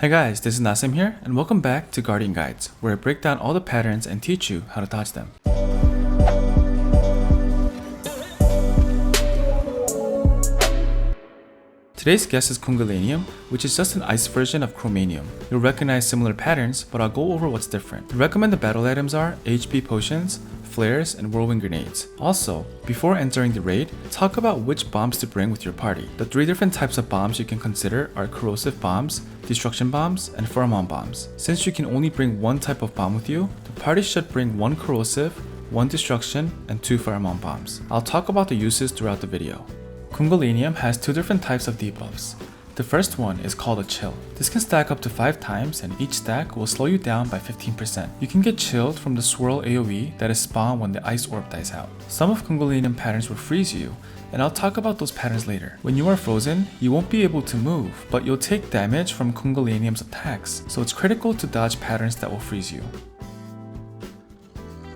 Hi guys, this is Nassem here, and welcome back to Guardian Guides, where I break down all the patterns and teach you how to dodge them. Today's guest is Kungelanium, which is just an ice version of Chromanium. You'll recognize similar patterns, but I'll go over what's different. The recommended battle items are HP potions, flares, and whirlwind grenades. Also, before entering the raid, talk about which bombs to bring with your party. The three different types of bombs you can consider are corrosive bombs, destruction bombs, and pheromone bombs. Since you can only bring one type of bomb with you, the party should bring one corrosive, one destruction, and two pheromone bombs. I'll talk about the uses throughout the video. Kungelanium has two different types of debuffs. The first one is called a chill. This can stack up to 5 times, and each stack will slow you down by 15%. You can get chilled from the swirl AoE that is spawned when the ice orb dies out. Some of Kungelanium patterns will freeze you, and I'll talk about those patterns later. When you are frozen, you won't be able to move, but you'll take damage from Kungelanium's attacks, so it's critical to dodge patterns that will freeze you.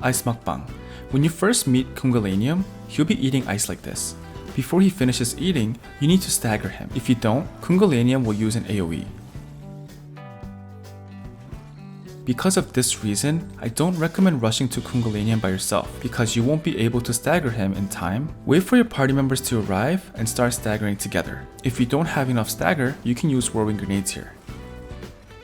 Ice mukbang. When you first meet Kungelanium, he'll be eating ice like this. Before he finishes eating, you need to stagger him. If you don't, Kungelanium will use an AoE. Because of this reason, I don't recommend rushing to Kungelanium by yourself, because you won't be able to stagger him in time. Wait for your party members to arrive and start staggering together. If you don't have enough stagger, you can use whirlwind grenades here.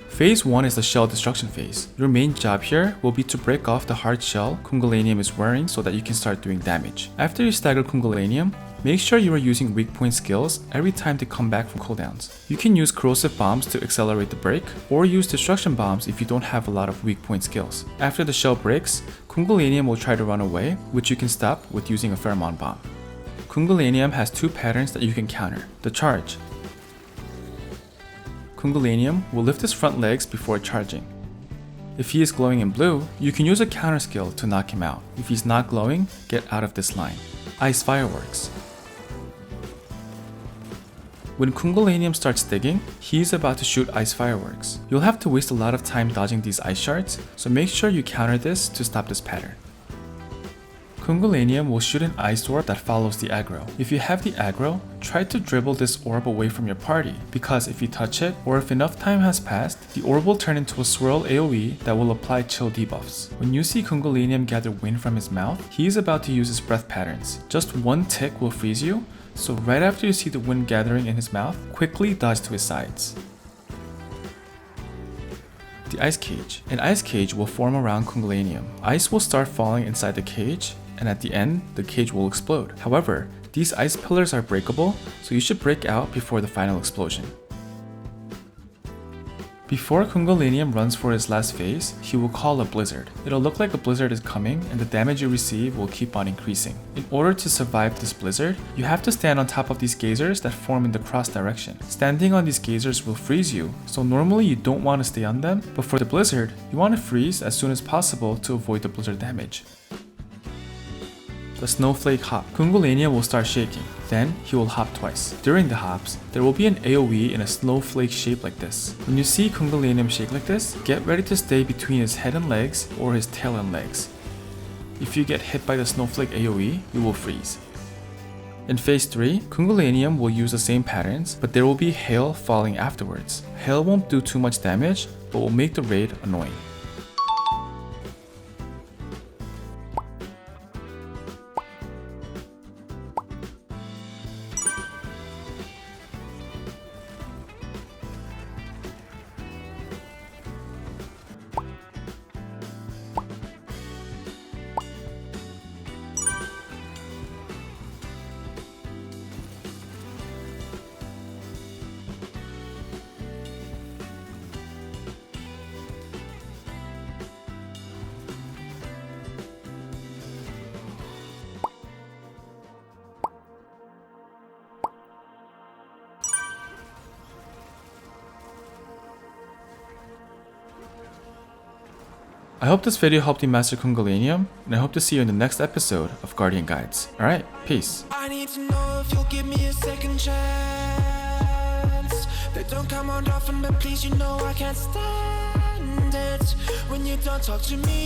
Phase 1 is the shell destruction phase. Your main job here will be to break off the hard shell Kungelanium is wearing so that you can start doing damage. After you stagger Kungelanium, make sure you are using weak point skills every time they come back from cooldowns. You can use corrosive bombs to accelerate the break, or use destruction bombs if you don't have a lot of weak point skills. After the shell breaks, Kungelanium will try to run away, which you can stop with using a pheromone bomb. Kungelanium has two patterns that you can counter. The charge. Kungelanium will lift his front legs before charging. If he is glowing in blue, you can use a counter skill to knock him out. If he's not glowing, get out of this line. Ice fireworks. When Kungelanium starts digging, he is about to shoot ice fireworks. You'll have to waste a lot of time dodging these ice shards, so make sure you counter this to stop this pattern. Kungelanium will shoot an ice orb that follows the aggro. If you have the aggro, try to dribble this orb away from your party, because if you touch it, or if enough time has passed, the orb will turn into a swirl AoE that will apply chill debuffs. When you see Kungelanium gather wind from his mouth, he is about to use his breath patterns. Just one tick will freeze you, so right after you see the wind gathering in his mouth, quickly dodge to his sides. The ice cage. An ice cage will form around Kungelanium. Ice will start falling inside the cage, and at the end, the cage will explode. However, these ice pillars are breakable, so you should break out before the final explosion. Before Kungelanium runs for his last phase, he will call a blizzard. It'll look like a blizzard is coming, and the damage you receive will keep on increasing. In order to survive this blizzard, you have to stand on top of these geysers that form in the cross direction. Standing on these geysers will freeze you, so normally you don't want to stay on them, but for the blizzard, you want to freeze as soon as possible to avoid the blizzard damage. The snowflake hop. Kungelanium will start shaking. Then he will hop twice. During the hops, there will be an AoE in a snowflake shape like this. When you see Kungelanium shake like this, get ready to stay between his head and legs or his tail and legs. If you get hit by the snowflake AoE, you will freeze. In phase 3, Kungelanium will use the same patterns, but there will be hail falling afterwards. Hail won't do too much damage, but will make the raid annoying. I hope this video helped you master Kungelanium, and I hope to see you in the next episode of Guardian Guides. Alright, peace. I need to know if you'll give me a second chance. They don't come on often, but please, you know I can't stand it when you don't talk to me.